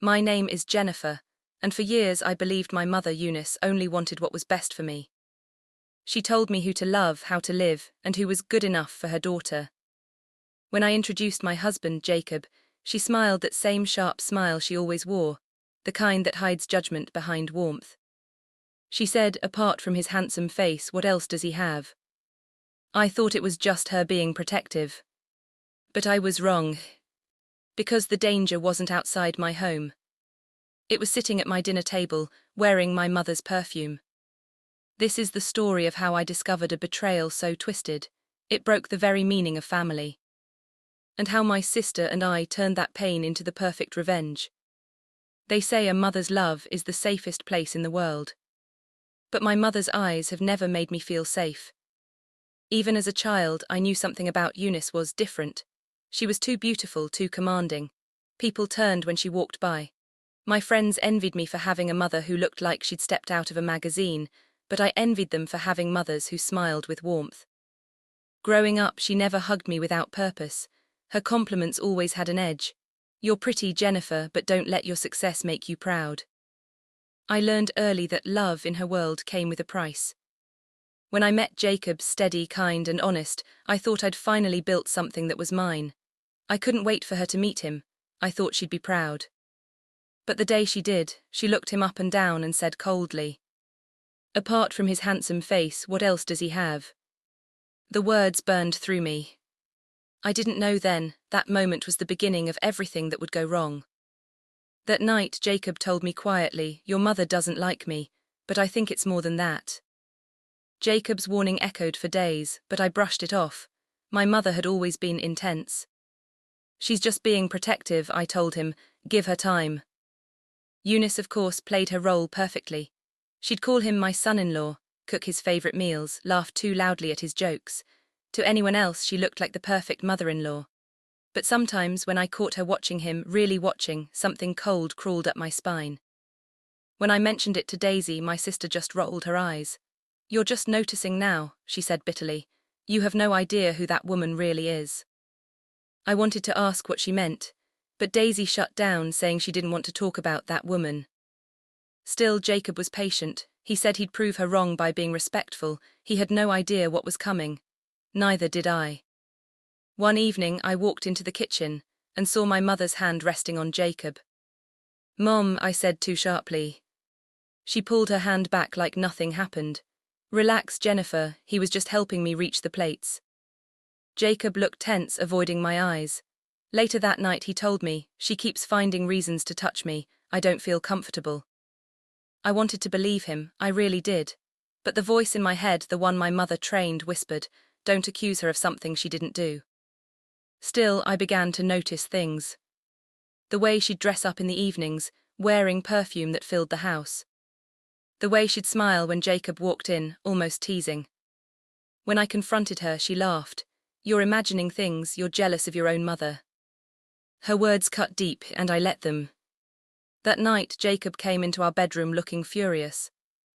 My name is Jennifer, and for years I believed my mother Eunice only wanted what was best for me. She told me who to love, how to live, and who was good enough for her daughter. When I introduced my husband, Jacob, she smiled that same sharp smile she always wore, the kind that hides judgment behind warmth. She said, apart from his handsome face, what else does he have? I thought it was just her being protective. But I was wrong. Because the danger wasn't outside my home. It was sitting at my dinner table, wearing my mother's perfume. This is the story of how I discovered a betrayal so twisted, it broke the very meaning of family. And how my sister and I turned that pain into the perfect revenge. They say a mother's love is the safest place in the world. But my mother's eyes have never made me feel safe. Even as a child, I knew something about Eunice was different. She was too beautiful, too commanding. People turned when she walked by. My friends envied me for having a mother who looked like she'd stepped out of a magazine, but I envied them for having mothers who smiled with warmth. Growing up, she never hugged me without purpose. Her compliments always had an edge. You're pretty, Jennifer, but don't let your success make you proud. I learned early that love in her world came with a price. When I met Jacob, steady, kind, and honest, I thought I'd finally built something that was mine. I couldn't wait for her to meet him. I thought she'd be proud. But the day she did, she looked him up and down and said coldly, "Apart from his handsome face, what else does he have?" The words burned through me. I didn't know then, that moment was the beginning of everything that would go wrong. That night, Jacob told me quietly, "Your mother doesn't like me, but I think it's more than that." Jacob's warning echoed for days, but I brushed it off. My mother had always been intense. "She's just being protective," I told him. "Give her time." Eunice, of course, played her role perfectly. She'd call him my son-in-law, cook his favorite meals, laugh too loudly at his jokes. To anyone else, she looked like the perfect mother-in-law. But sometimes, when I caught her watching him, really watching, something cold crawled up my spine. When I mentioned it to Daisy, my sister just rolled her eyes. "You're just noticing now," she said bitterly. "You have no idea who that woman really is." I wanted to ask what she meant, but Daisy shut down, saying she didn't want to talk about that woman. Still, Jacob was patient. He said he'd prove her wrong by being respectful. He had no idea what was coming. Neither did I. One evening, I walked into the kitchen and saw my mother's hand resting on Jacob. "Mom," I said too sharply. She pulled her hand back like nothing happened. "Relax, Jennifer, he was just helping me reach the plates." Jacob looked tense, avoiding my eyes. Later that night he told me, "She keeps finding reasons to touch me, I don't feel comfortable." I wanted to believe him, I really did. But the voice in my head, the one my mother trained, whispered, "Don't accuse her of something she didn't do." Still, I began to notice things. The way she'd dress up in the evenings, wearing perfume that filled the house. The way she'd smile when Jacob walked in, almost teasing. When I confronted her, she laughed. "You're imagining things, you're jealous of your own mother." Her words cut deep, and I let them. That night, Jacob came into our bedroom looking furious.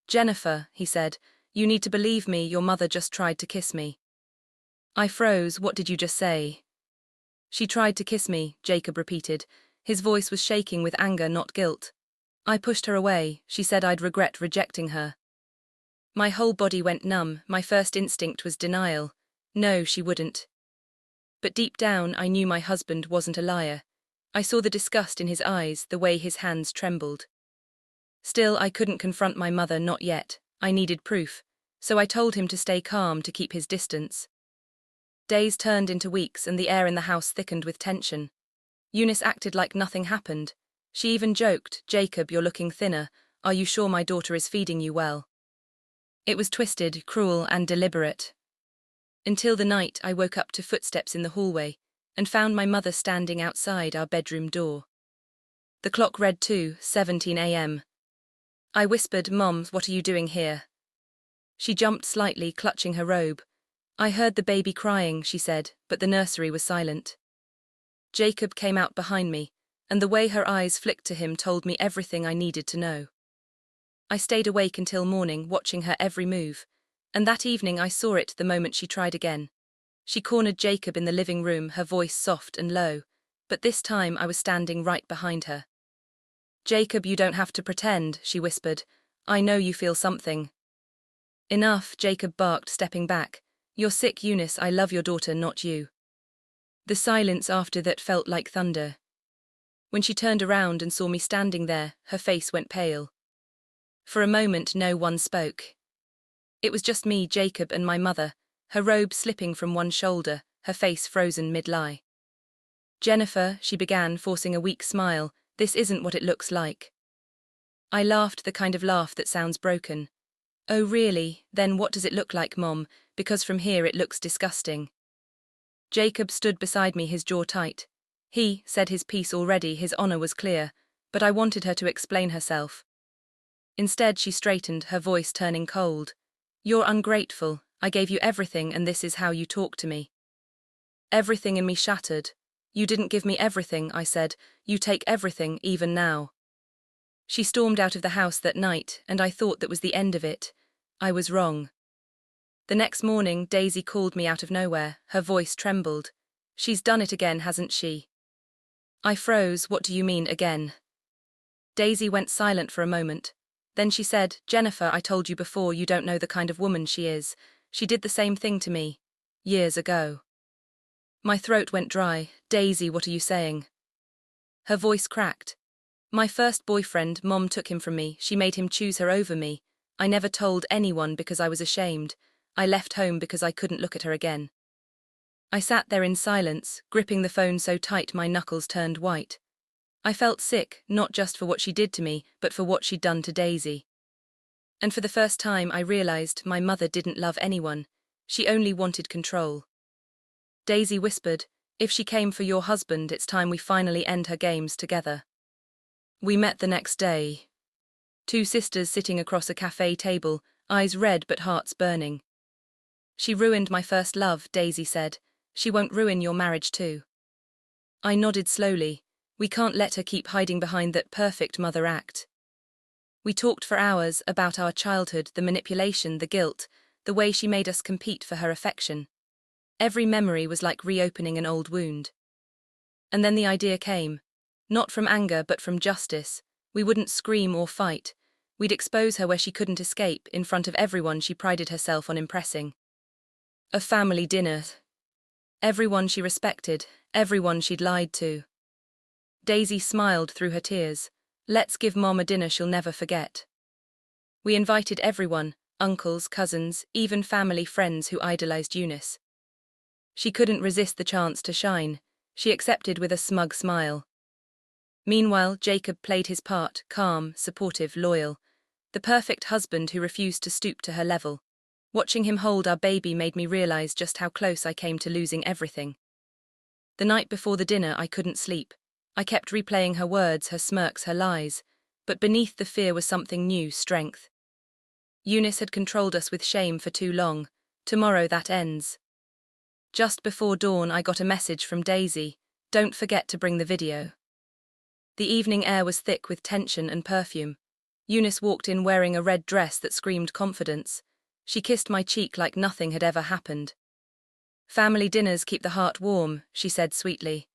"Jennifer," he said, "you need to believe me, your mother just tried to kiss me." I froze. "What did you just say?" "She tried to kiss me," Jacob repeated. His voice was shaking with anger, not guilt. "I pushed her away. She said I'd regret rejecting her." My whole body went numb. My first instinct was denial. No, she wouldn't. But deep down, I knew my husband wasn't a liar. I saw the disgust in his eyes, the way his hands trembled. Still, I couldn't confront my mother, not yet. I needed proof. So I told him to stay calm, to keep his distance. Days turned into weeks, and the air in the house thickened with tension. Eunice acted like nothing happened. She even joked, "Jacob, you're looking thinner. Are you sure my daughter is feeding you well?" It was twisted, cruel, and deliberate. Until the night I woke up to footsteps in the hallway and found my mother standing outside our bedroom door. The clock read 2:17 a.m. I whispered, "Mom, what are you doing here?" She jumped slightly, clutching her robe. "I heard the baby crying," she said, but the nursery was silent. Jacob came out behind me, and the way her eyes flicked to him told me everything I needed to know. I stayed awake until morning, watching her every move, and that evening I saw it the moment she tried again. She cornered Jacob in the living room, her voice soft and low, but this time I was standing right behind her. Jacob, you don't have to pretend, she whispered. I know you feel something. Enough, Jacob barked, stepping back. You're sick, Eunice, I love your daughter, not you. The silence after that felt like thunder. When she turned around and saw me standing there, her face went pale. For a moment no one spoke. It was just me, Jacob, and my mother, her robe slipping from one shoulder, her face frozen mid-lie. Jennifer, she began, forcing a weak smile, this isn't what it looks like. I laughed, the kind of laugh that sounds broken. Oh really, then what does it look like, Mom, because from here it looks disgusting. Jacob stood beside me, his jaw tight. He said his piece already, his honor was clear, but I wanted her to explain herself. Instead she straightened, her voice turning cold. You're ungrateful, I gave you everything and this is how you talk to me. Everything in me shattered. You didn't give me everything, I said, you take everything, even now. She stormed out of the house that night, and I thought that was the end of it. I was wrong. The next morning, Daisy called me out of nowhere, her voice trembled. She's done it again, hasn't she? I froze, what do you mean, again? Daisy went silent for a moment. Then she said, Jennifer, I told you before, you don't know the kind of woman she is. She did the same thing to me. Years ago. My throat went dry. Daisy, what are you saying? Her voice cracked. My first boyfriend, Mom took him from me, she made him choose her over me. I never told anyone because I was ashamed. I left home because I couldn't look at her again. I sat there in silence, gripping the phone so tight my knuckles turned white. I felt sick, not just for what she did to me, but for what she'd done to Daisy. And for the first time I realized my mother didn't love anyone. She only wanted control. Daisy whispered, if she came for your husband, it's time we finally end her games together. We met the next day. Two sisters sitting across a cafe table, eyes red but hearts burning. She ruined my first love, Daisy said. She won't ruin your marriage too. I nodded slowly. We can't let her keep hiding behind that perfect mother act. We talked for hours about our childhood, the manipulation, the guilt, the way she made us compete for her affection. Every memory was like reopening an old wound. And then the idea came. Not from anger but from justice. We wouldn't scream or fight. We'd expose her where she couldn't escape, in front of everyone she prided herself on impressing. A family dinner. Everyone she respected, everyone she'd lied to. Daisy smiled through her tears. Let's give Mom a dinner she'll never forget. We invited everyone, uncles, cousins, even family friends who idolized Eunice. She couldn't resist the chance to shine. She accepted with a smug smile. Meanwhile, Jacob played his part, calm, supportive, loyal. The perfect husband who refused to stoop to her level. Watching him hold our baby made me realize just how close I came to losing everything. The night before the dinner I couldn't sleep. I kept replaying her words, her smirks, her lies. But beneath the fear was something new, strength. Eunice had controlled us with shame for too long. Tomorrow that ends. Just before dawn I got a message from Daisy. Don't forget to bring the video. The evening air was thick with tension and perfume. Eunice walked in wearing a red dress that screamed confidence. She kissed my cheek like nothing had ever happened. Family dinners keep the heart warm, she said sweetly.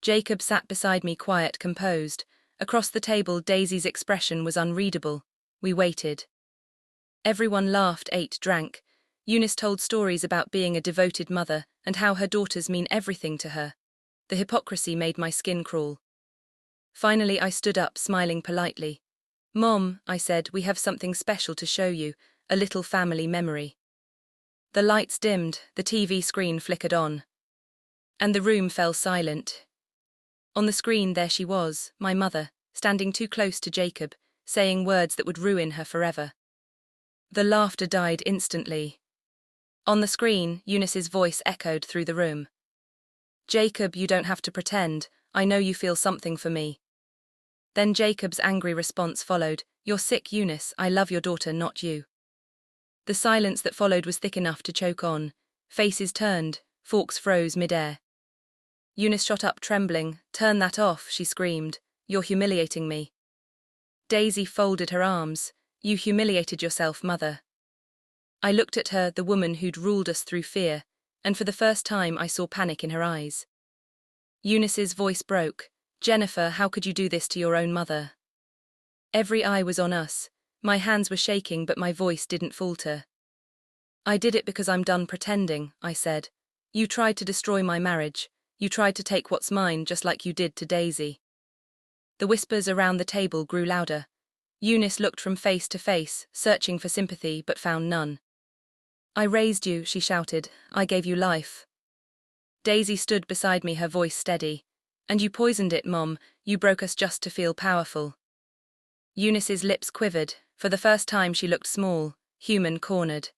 Jacob sat beside me, quiet, composed. Across the table, Daisy's expression was unreadable. We waited. Everyone laughed, ate, drank. Eunice told stories about being a devoted mother and how her daughters mean everything to her. The hypocrisy made my skin crawl. Finally I stood up, smiling politely. Mom, I said, we have something special to show you, a little family memory. The lights dimmed, the TV screen flickered on. And the room fell silent. On the screen there she was, my mother, standing too close to Jacob, saying words that would ruin her forever. The laughter died instantly. On the screen, Eunice's voice echoed through the room. Jacob, you don't have to pretend, I know you feel something for me. Then Jacob's angry response followed, you're sick, Eunice, I love your daughter, not you. The silence that followed was thick enough to choke on. Faces turned, forks froze mid-air. Eunice shot up trembling. Turn that off, she screamed. You're humiliating me. Daisy folded her arms. You humiliated yourself, mother. I looked at her, the woman who'd ruled us through fear, and for the first time I saw panic in her eyes. Eunice's voice broke. Jennifer, how could you do this to your own mother? Every eye was on us. My hands were shaking, but my voice didn't falter. I did it because I'm done pretending, I said. You tried to destroy my marriage. You tried to take what's mine just like you did to Daisy. The whispers around the table grew louder. Eunice looked from face to face, searching for sympathy but found none. I raised you, she shouted. I gave you life. Daisy stood beside me, her voice steady. And you poisoned it, Mom. You broke us just to feel powerful. Eunice's lips quivered. For the first time she looked small, human, cornered.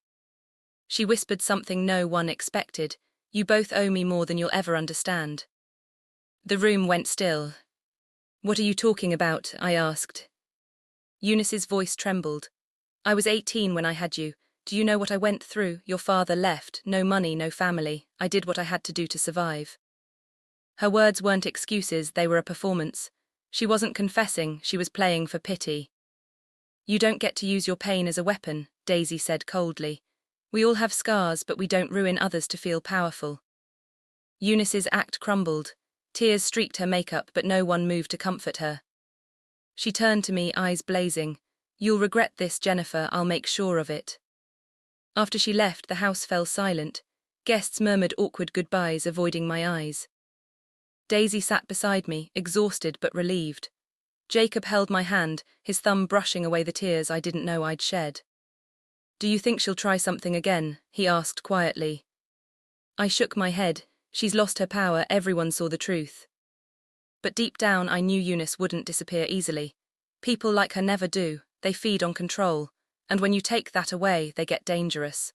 She whispered something no one expected. You both owe me more than you'll ever understand. The room went still. What are you talking about? I asked. Eunice's voice trembled. I was 18 when I had you. Do you know what I went through? Your father left, no money, no family. I did what I had to do to survive. Her words weren't excuses, they were a performance. She wasn't confessing, she was playing for pity. You don't get to use your pain as a weapon, Daisy said coldly. We all have scars, but we don't ruin others to feel powerful. Eunice's act crumbled. Tears streaked her makeup, but no one moved to comfort her. She turned to me, eyes blazing. You'll regret this, Jennifer, I'll make sure of it. After she left, the house fell silent. Guests murmured awkward goodbyes, avoiding my eyes. Daisy sat beside me, exhausted but relieved. Jacob held my hand, his thumb brushing away the tears I didn't know I'd shed. Do you think she'll try something again? He asked quietly. I shook my head. She's lost her power, everyone saw the truth. But deep down I knew Eunice wouldn't disappear easily. People like her never do, they feed on control, and when you take that away, they get dangerous.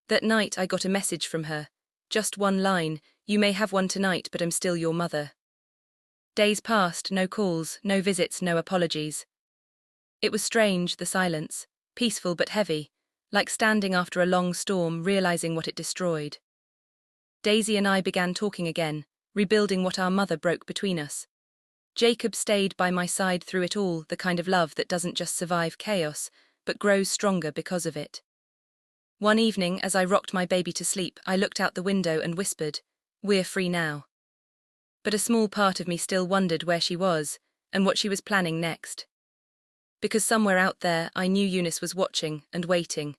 That night I got a message from her. Just one line, you may have one tonight, but I'm still your mother. Days passed, no calls, no visits, no apologies. It was strange, the silence, peaceful but heavy, like standing after a long storm, realizing what it destroyed. Daisy and I began talking again, rebuilding what our mother broke between us. Jacob stayed by my side through it all, the kind of love that doesn't just survive chaos, but grows stronger because of it. One evening, as I rocked my baby to sleep, I looked out the window and whispered, "We're free now." But a small part of me still wondered where she was, and what she was planning next. Because somewhere out there, I knew Eunice was watching and waiting.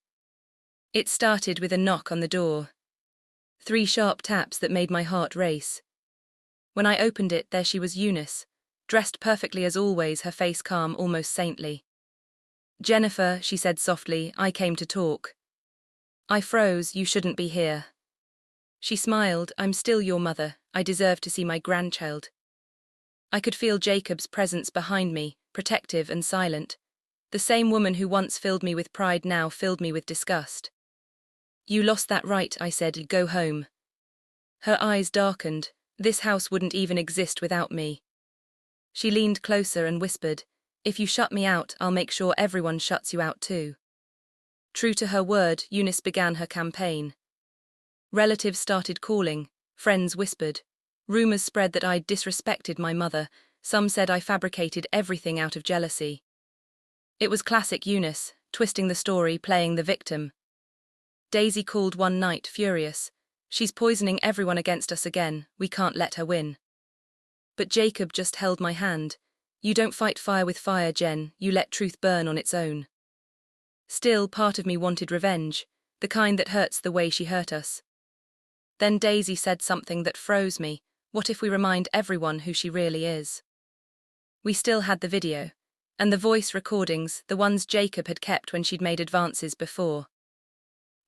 It started with a knock on the door. 3 sharp taps that made my heart race. When I opened it, there she was, Eunice, dressed perfectly as always, her face calm, almost saintly. "Jennifer," she said softly, "I came to talk." I froze. "You shouldn't be here." She smiled. "I'm still your mother. I deserve to see my grandchild." I could feel Jacob's presence behind me, protective and silent. The same woman who once filled me with pride now filled me with disgust. "You lost that right," I said. "Go home." Her eyes darkened. This house wouldn't even exist without me. She leaned closer and whispered, "If you shut me out, I'll make sure everyone shuts you out too." True to her word, Eunice began her campaign. Relatives started calling, friends whispered. Rumors spread that I'd disrespected my mother. Some said I fabricated everything out of jealousy. It was classic Eunice, twisting the story, playing the victim. Daisy called one night, furious. "She's poisoning everyone against us again. We can't let her win." But Jacob just held my hand. "You don't fight fire with fire, Jen. You let truth burn on its own." Still, part of me wanted revenge, the kind that hurts the way she hurt us. Then Daisy said something that froze me. What if we remind everyone who she really is? We still had the video, and the voice recordings, the ones Jacob had kept when she'd made advances before.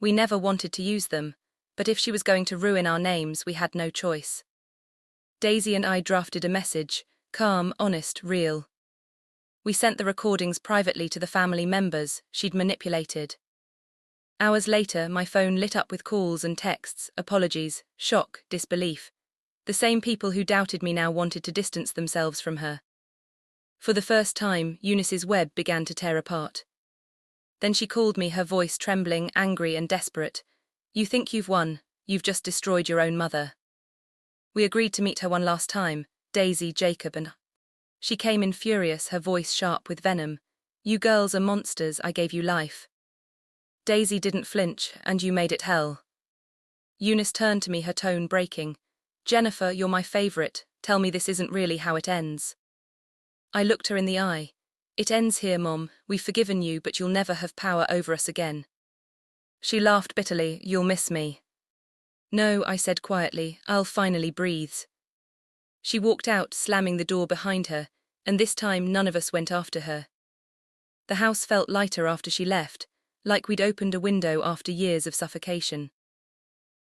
We never wanted to use them, but if she was going to ruin our names, we had no choice. Daisy and I drafted a message, calm, honest, real. We sent the recordings privately to the family members she'd manipulated. Hours later, my phone lit up with calls and texts, apologies, shock, disbelief. The same people who doubted me now wanted to distance themselves from her. For the first time, Eunice's web began to tear apart. Then she called me, her voice trembling, angry and desperate. "You think you've won, you've just destroyed your own mother." We agreed to meet her one last time, Daisy, Jacob and... She came in furious, her voice sharp with venom. "You girls are monsters, I gave you life." Daisy didn't flinch, "And you made it hell." Eunice turned to me, her tone breaking. "Jennifer, you're my favorite, Tell me this isn't really how it ends. I looked her in the eye. It ends here, Mom. We've forgiven you, but you'll never have power over us again. She laughed bitterly. You'll miss me. No, I said quietly. I'll finally breathe. She walked out, slamming the door behind her, and this time none of us went after her. The house felt lighter after she left, like we'd opened a window after years of suffocation.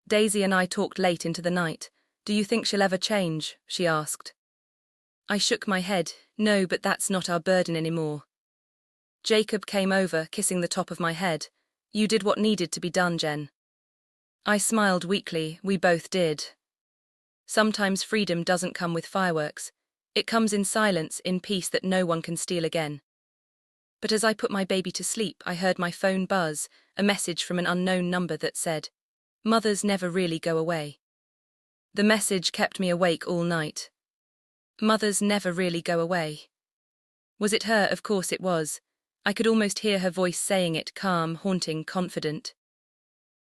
Daisy and I talked late into the night. Do you think she'll ever change? She asked. I shook my head. No, but that's not our burden anymore. Jacob came over, kissing the top of my head. You did what needed to be done, Jen. I smiled weakly. We both did. Sometimes freedom doesn't come with fireworks. It comes in silence, in peace that no one can steal again. But as I put my baby to sleep, I heard my phone buzz, a message from an unknown number that said, "Mothers never really go away." The message kept me awake all night. Mothers never really go away. Was it her? Of course it was. I could almost hear her voice saying it, calm, haunting, confident.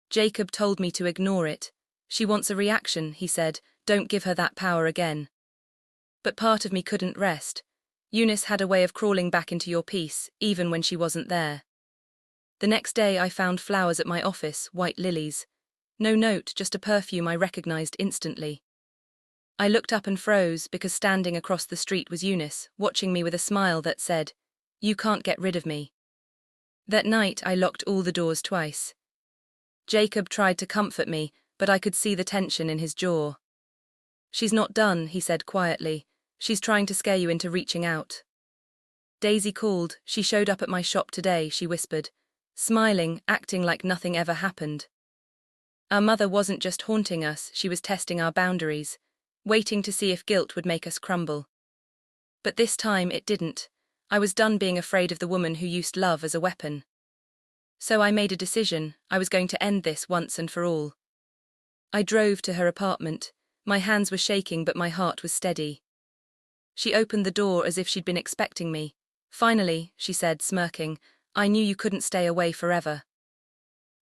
Jacob told me to ignore it. She wants a reaction, he said. Don't give her that power again. But part of me couldn't rest. Eunice had a way of crawling back into your peace, even when she wasn't there. The next day I found flowers at my office, white lilies. No note, just a perfume I recognized instantly. I looked up and froze because standing across the street was Eunice, watching me with a smile that said, "You can't get rid of me." That night I locked all the doors twice. Jacob tried to comfort me, but I could see the tension in his jaw. "She's not done," he said quietly. "She's trying to scare you into reaching out." Daisy called. She showed up at my shop today, she whispered, smiling, acting like nothing ever happened. Our mother wasn't just haunting us, she was testing our boundaries, waiting to see if guilt would make us crumble. But this time it didn't. I was done being afraid of the woman who used love as a weapon. So I made a decision. I was going to end this once and for all. I drove to her apartment. My hands were shaking, but my heart was steady. She opened the door as if she'd been expecting me. "Finally," she said, smirking. "I knew you couldn't stay away forever."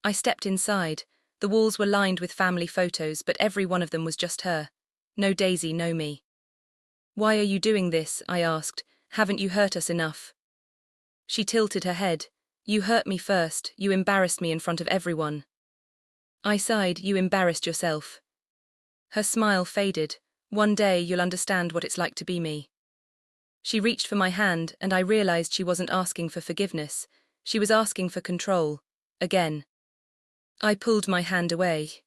I stepped inside. The walls were lined with family photos, but every one of them was just her. No Daisy, no me. "Why are you doing this?" I asked. "Haven't you hurt us enough?" She tilted her head. "You hurt me first. You embarrassed me in front of everyone." I sighed. "You embarrassed yourself." Her smile faded. "One day you'll understand what it's like to be me." She reached for my hand, and I realized she wasn't asking for forgiveness. She was asking for control. Again. I pulled my hand away.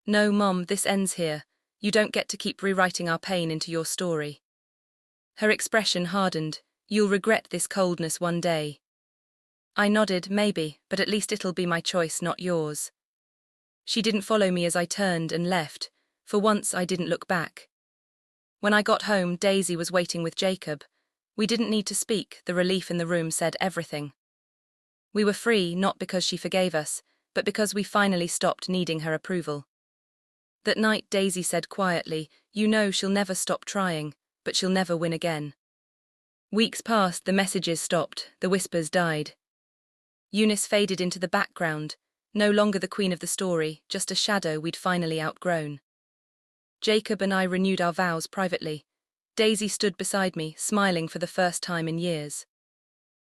"No, Mom, this ends here. You don't get to keep rewriting our pain into your story." Her expression hardened. "You'll regret this coldness one day." I nodded. "Maybe, but at least it'll be my choice, not yours." She didn't follow me as I turned and left. For once I didn't look back. When I got home, Daisy was waiting with Jacob. We didn't need to speak, the relief in the room said everything. We were free, not because she forgave us, but because we finally stopped needing her approval. That night Daisy said quietly, "You know she'll never stop trying, but she'll never win again." Weeks passed, the messages stopped, the whispers died. Eunice faded into the background, no longer the queen of the story, just a shadow we'd finally outgrown. Jacob and I renewed our vows privately. Daisy stood beside me, smiling for the first time in years.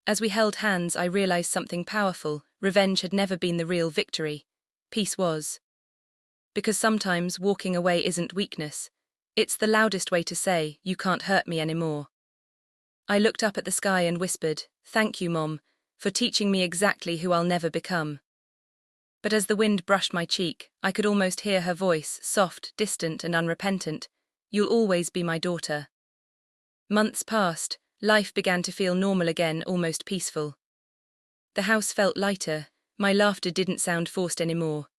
As we held hands, I realized something powerful. Revenge had never been the real victory. Peace was. Because sometimes walking away isn't weakness. It's the loudest way to say, "You can't hurt me anymore." I looked up at the sky and whispered, "Thank you, Mom, for teaching me exactly who I'll never become." But as the wind brushed my cheek, I could almost hear her voice, soft, distant, and unrepentant. "You'll always be my daughter." Months passed. Life began to feel normal again, almost peaceful. The house felt lighter. My laughter didn't sound forced anymore.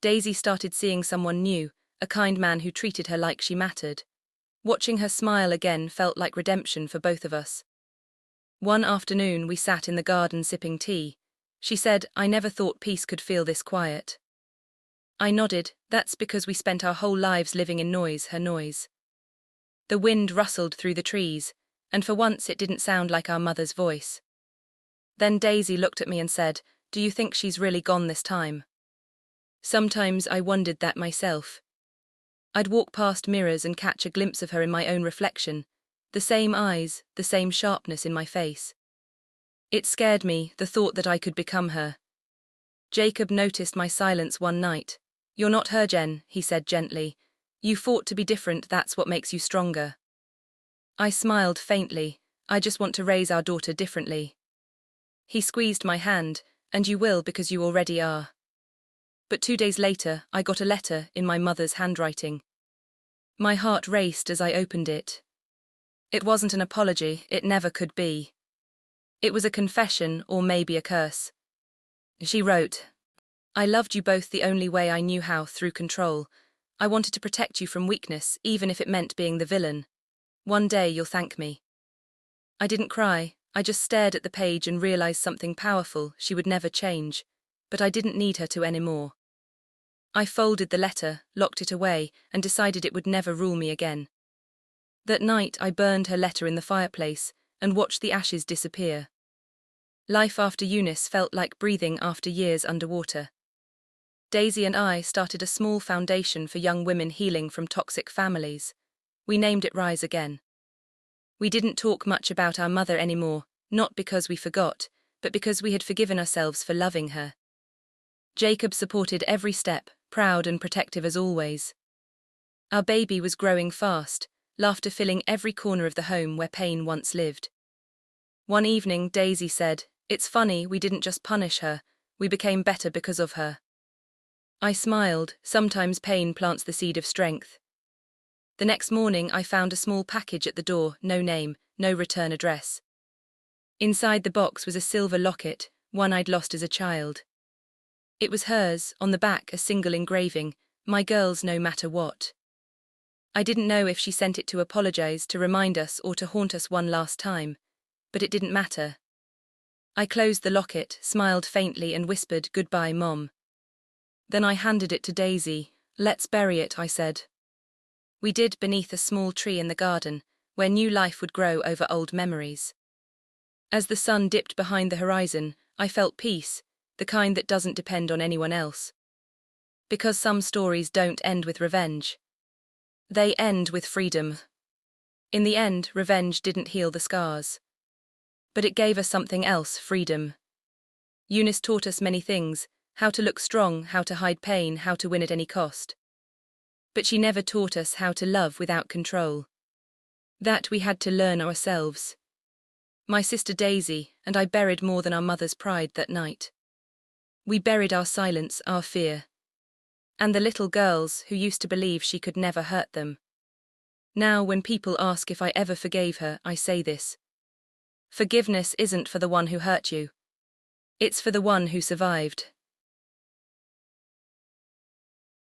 Daisy started seeing someone new, a kind man who treated her like she mattered. Watching her smile again felt like redemption for both of us. One afternoon we sat in the garden sipping tea. She said, "I never thought peace could feel this quiet." I nodded. "That's because we spent our whole lives living in noise, her noise." The wind rustled through the trees, and for once it didn't sound like our mother's voice. Then Daisy looked at me and said, "Do you think she's really gone this time?" Sometimes I wondered that myself. I'd walk past mirrors and catch a glimpse of her in my own reflection, the same eyes, the same sharpness in my face. It scared me, the thought that I could become her. Jacob noticed my silence one night. "You're not her, Jen," he said gently. "You fought to be different, that's what makes you stronger." I smiled faintly. "I just want to raise our daughter differently." He squeezed my hand. "And you will, because you already are." But 2 days later, I got a letter in my mother's handwriting. My heart raced as I opened it. It wasn't an apology, it never could be. It was a confession, or maybe a curse. She wrote, "I loved you both the only way I knew how, through control. I wanted to protect you from weakness, even if it meant being the villain. One day you'll thank me." I didn't cry, I just stared at the page and realized something powerful: she would never change. But I didn't need her to anymore. I folded the letter, locked it away, and decided it would never rule me again. That night I burned her letter in the fireplace and watched the ashes disappear. Life after Eunice felt like breathing after years underwater. Daisy and I started a small foundation for young women healing from toxic families. We named it Rise Again. We didn't talk much about our mother anymore, not because we forgot, but because we had forgiven ourselves for loving her. Jacob supported every step, proud and protective as always. Our baby was growing fast, laughter filling every corner of the home where pain once lived. One evening, Daisy said, "It's funny, we didn't just punish her, we became better because of her." I smiled. Sometimes pain plants the seed of strength. The next morning I found a small package at the door, no name, no return address. Inside the box was a silver locket, one I'd lost as a child. It was hers, on the back a single engraving, "My girls no matter what." I didn't know if she sent it to apologize, to remind us, or to haunt us one last time, but it didn't matter. I closed the locket, smiled faintly and whispered, "Goodbye, Mom." Then I handed it to Daisy. "Let's bury it," I said. We did, beneath a small tree in the garden, where new life would grow over old memories. As the sun dipped behind the horizon, I felt peace, the kind that doesn't depend on anyone else. Because some stories don't end with revenge. They end with freedom. In the end, revenge didn't heal the scars. But it gave us something else: freedom. Eunice taught us many things: how to look strong, how to hide pain, how to win at any cost. But she never taught us how to love without control. That we had to learn ourselves. My sister Daisy and I buried more than our mother's pride that night. We buried our silence, our fear. And the little girls who used to believe she could never hurt them. Now when people ask if I ever forgave her, I say this: forgiveness isn't for the one who hurt you. It's for the one who survived.